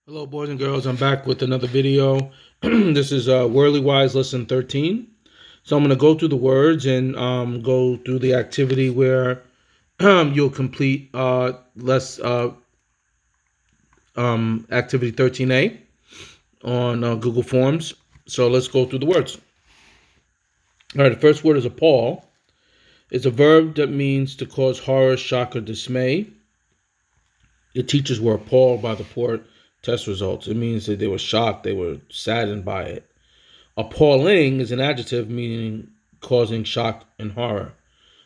Hello, boys and girls. I'm back with another video. This is Worldly Wise Lesson 13. So I'm going to go through the words and go through the activity where you'll complete activity 13A on Google Forms. So let's go through the words. All right, the first word is appall. It's a verb that means to cause horror, shock, or dismay. The teachers were appalled by the poor test results. It means that they were shocked, they were saddened by it. Appalling is an adjective meaning causing shock and horror.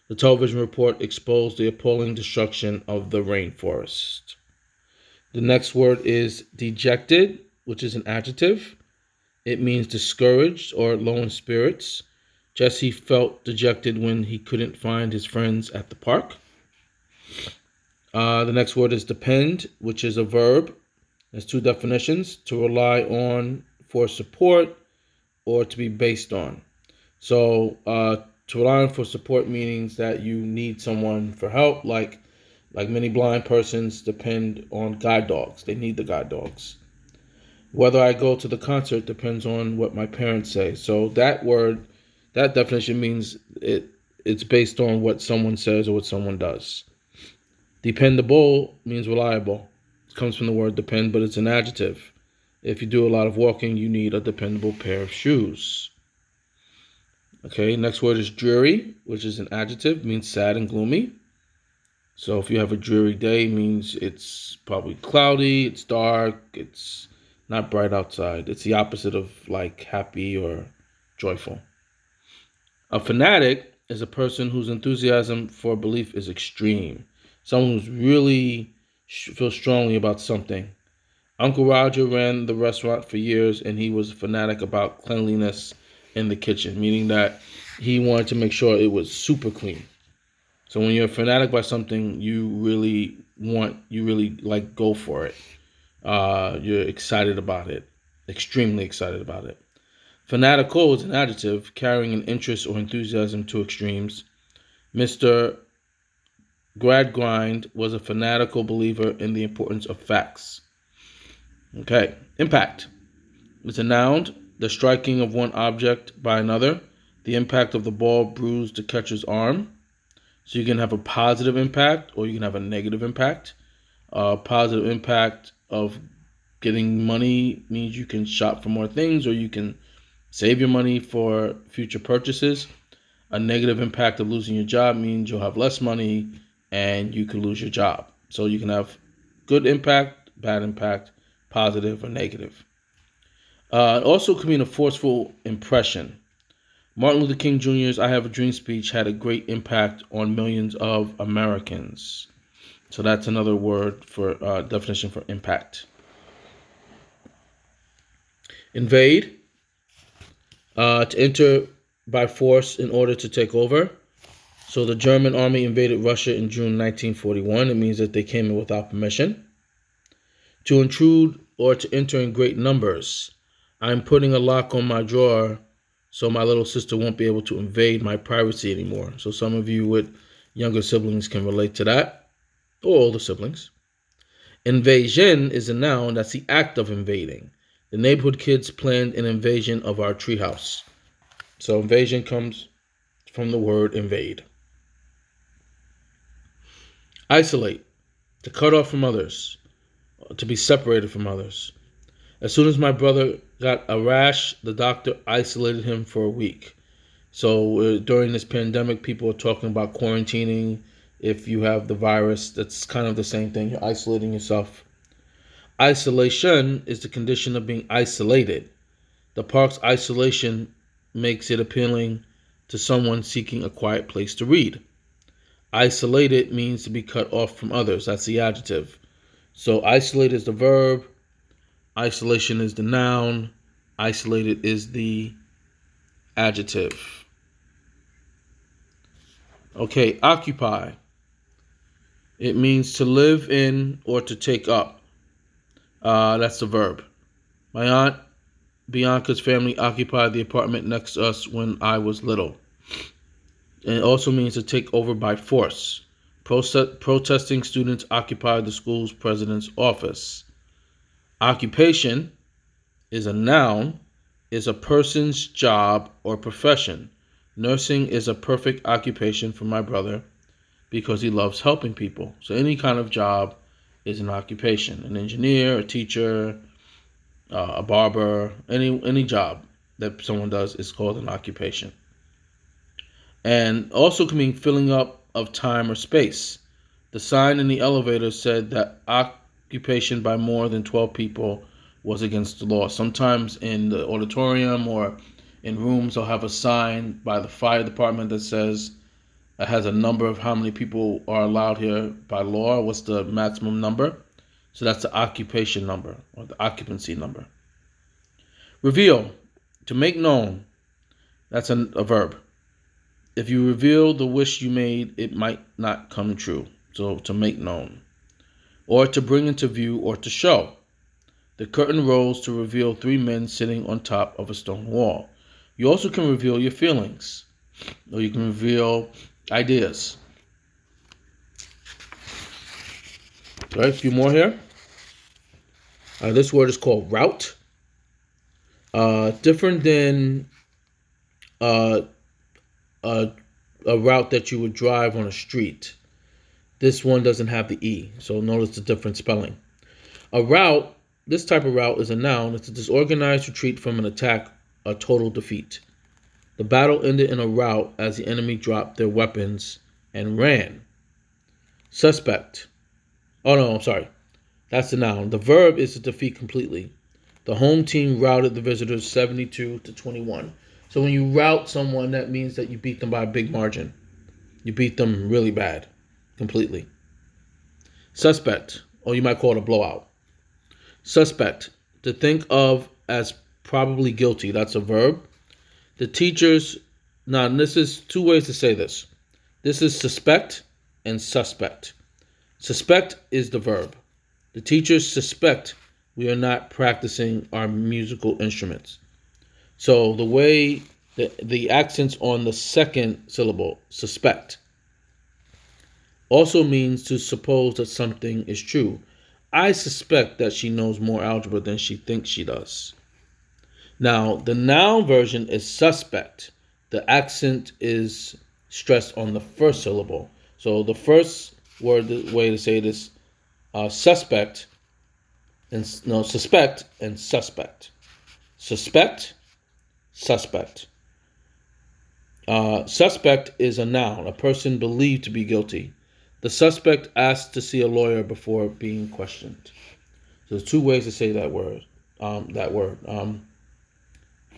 The television report exposed the appalling destruction of the rainforest. The next word is dejected, which is an adjective. It means discouraged or low in spirits. Jesse felt dejected when he couldn't find his friends at the park. The next word is depend, which is a verb. There's two definitions: to rely on for support or to be based on. So to rely on for support means that you need someone for help, like many blind persons depend on guide dogs. They need the guide dogs. Whether I go to the concert depends on what my parents say. So that definition means it's based on what someone says or what someone does. Dependable means reliable. It comes from the word depend, but it's an adjective. If you do a lot of walking, you need a dependable pair of shoes. Okay, next word is dreary, which is an adjective, means sad and gloomy. So if you have a dreary day, it means it's probably cloudy, it's dark, it's not bright outside. It's the opposite of like happy or joyful. A fanatic is a person whose enthusiasm for a belief is extreme. Someone who's really feels strongly about something. Uncle Roger ran the restaurant for years, and he was a fanatic about cleanliness in the kitchen, meaning that he wanted to make sure it was super clean. So when you're a fanatic by something, you really like go for it. You're excited about it, extremely excited about it. Fanatical is an adjective carrying an interest or enthusiasm to extremes. Mr. Gradgrind was a fanatical believer in the importance of facts. Okay, impact. It's a noun, the striking of one object by another. The impact of the ball bruised the catcher's arm. So you can have a positive impact or you can have a negative impact. Positive impact of getting money means you can shop for more things or you can save your money for future purchases. A negative impact of losing your job means you'll have less money and you could lose your job. So you can have good impact, bad impact, positive or negative. It also can mean a forceful impression. Martin Luther King Jr.'s I Have a Dream speech had a great impact on millions of Americans. So that's another word for definition for impact. Invade, to enter by force in order to take over. So the German army invaded Russia in June 1941. It means that they came in without permission. To intrude or to enter in great numbers. I'm putting a lock on my drawer so my little sister won't be able to invade my privacy anymore. So some of you with younger siblings can relate to that, or older siblings. Invasion is a noun. That's the act of invading. The neighborhood kids planned an invasion of our treehouse. So invasion comes from the word invade. Isolate, to cut off from others, to be separated from others. As soon as my brother got a rash, the doctor isolated him for a week. So during this pandemic, people are talking about quarantining. If you have the virus, that's kind of the same thing. You're isolating yourself. Isolation is the condition of being isolated. The park's isolation makes it appealing to someone seeking a quiet place to read. Isolated means to be cut off from others. That's the adjective. So isolate is the verb. Isolation is the noun. Isolated is the adjective. Okay, occupy. It means to live in or to take up. That's the verb. My aunt Bianca's family occupied the apartment next to us when I was little. And it also means to take over by force. Protesting students occupied the school's president's office. Occupation is a noun, is a person's job or profession. Nursing is a perfect occupation for my brother because he loves helping people. So any kind of job is an occupation. An engineer, a teacher, a barber, any job that someone does is called an occupation. And also can mean filling up of time or space. The sign in the elevator said that occupation by more than 12 people was against the law. Sometimes in the auditorium or in rooms, they'll have a sign by the fire department that says it has a number of how many people are allowed here by law. What's the maximum number? So that's the occupation number or the occupancy number. Reveal, to make known. That's a verb. If you reveal the wish you made, it might not come true. So to make known. Or to bring into view or to show. The curtain rose to reveal 3 men sitting on top of a stone wall. You also can reveal your feelings. Or you can reveal ideas. All right, a few more here. This word is called route. Different than a route that you would drive on a street. This one doesn't have the E, so notice the different spelling. A rout, this type of rout is a noun. It's a disorganized retreat from an attack, a total defeat. The battle ended in a rout as the enemy dropped their weapons and ran. Suspect. Oh no, I'm sorry. That's the noun. The verb is to defeat completely. The home team routed the visitors 72-21. So when you rout someone, that means that you beat them by a big margin. You beat them really bad, completely. Suspect, or you might call it a blowout. Suspect, to think of as probably guilty. That's a verb. The teachers, now this is 2 ways to say this. This is suspect and suspect. Suspect is the verb. The teachers suspect we are not practicing our musical instruments. So the way the accents on the second syllable, suspect, also means to suppose that something is true. I suspect that she knows more algebra than she thinks she does. Now, the noun version is suspect. The accent is stressed on the first syllable. So the first word, the way to say it is suspect and suspect and suspect. Suspect, suspect. Suspect is a noun, a person believed to be guilty. The suspect asked to see a lawyer before being questioned. So there's 2 ways to say that word.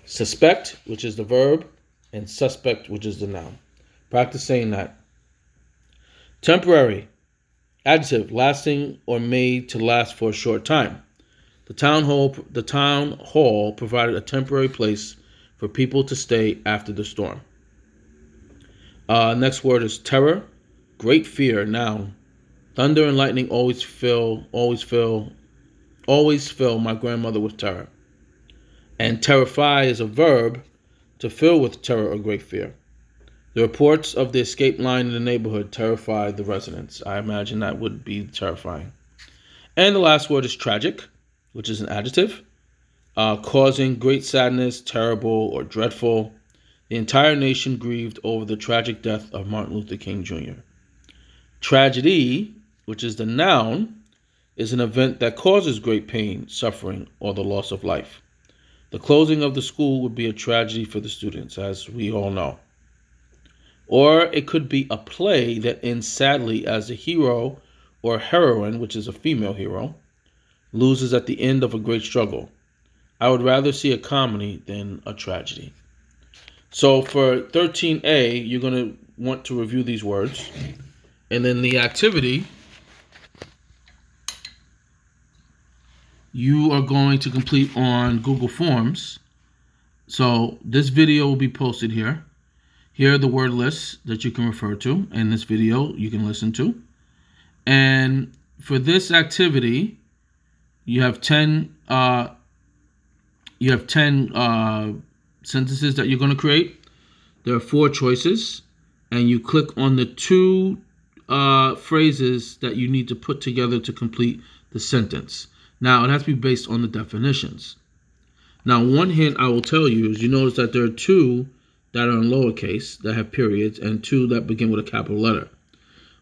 Suspect, which is the verb, and suspect, which is the noun. Practice saying that. Temporary. Adjective, lasting or made to last for a short time. The town hall provided a temporary place for people to stay after the storm. Next word is terror. Great fear, noun. Thunder and lightning always fill my grandmother with terror. And terrify is a verb, to fill with terror or great fear. The reports of the escape line in the neighborhood terrified the residents. I imagine that would be terrifying. And the last word is tragic, which is an adjective, causing great sadness, terrible, or dreadful. The entire nation grieved over the tragic death of Martin Luther King Jr. Tragedy, which is the noun, is an event that causes great pain, suffering, or the loss of life. The closing of the school would be a tragedy for the students, as we all know. Or it could be a play that ends sadly as a hero or heroine, which is a female hero, loses at the end of a great struggle. I would rather see a comedy than a tragedy. So for 13A, you're going to want to review these words. And then the activity, you are going to complete on Google Forms. So this video will be posted here. Here are the word lists that you can refer to. And this video you can listen to. And for this activity, you have 10 sentences that you're going to create. There are 4 choices, and you click on the 2 phrases that you need to put together to complete the sentence. Now, it has to be based on the definitions. Now, one hint I will tell you is you notice that there are two that are in lowercase that have periods and two that begin with a capital letter.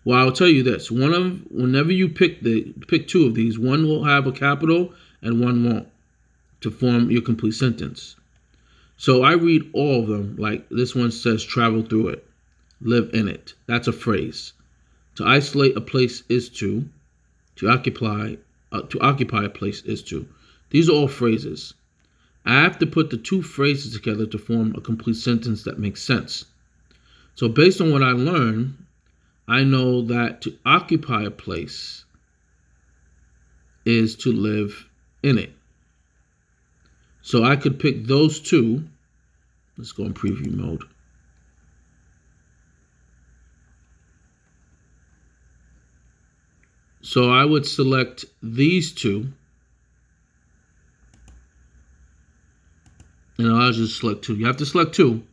Well, I'll tell you this: whenever you pick two of these, one will have a capital and one won't, to form your complete sentence. So I read all of them. Like this one says, "Travel through it, live in it." That's a phrase. To isolate a place is to occupy a place is to. These are all phrases. I have to put the two phrases together to form a complete sentence that makes sense. So based on what I learned, I know that to occupy a place is to live in it. So I could pick those two. Let's go in preview mode. So I would select these two. And I'll just select two. You have to select two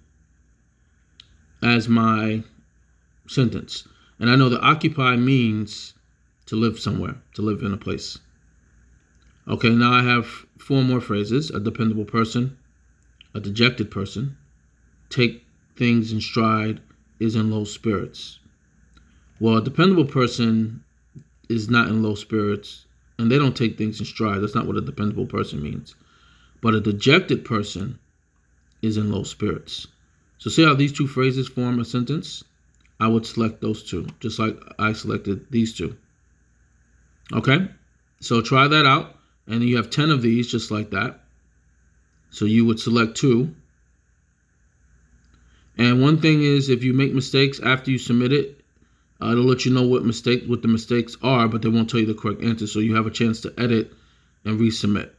as my sentence. And I know that occupy means to live somewhere, to live in a place. Okay, now I have four more phrases. A dependable person, a dejected person, take things in stride, is in low spirits. Well, a dependable person is not in low spirits, and they don't take things in stride. That's not what a dependable person means. But a dejected person is in low spirits. So see how these two phrases form a sentence? I would select those two, just like I selected these two. Okay? So try that out. And you have 10 of these just like that. So you would select two. And one thing is, if you make mistakes after you submit it, it'll let you know what the mistakes are, but they won't tell you the correct answer. So you have a chance to edit and resubmit.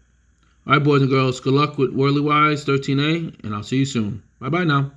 All right, boys and girls, good luck with Worldly Wise 13A, and I'll see you soon. Bye-bye now.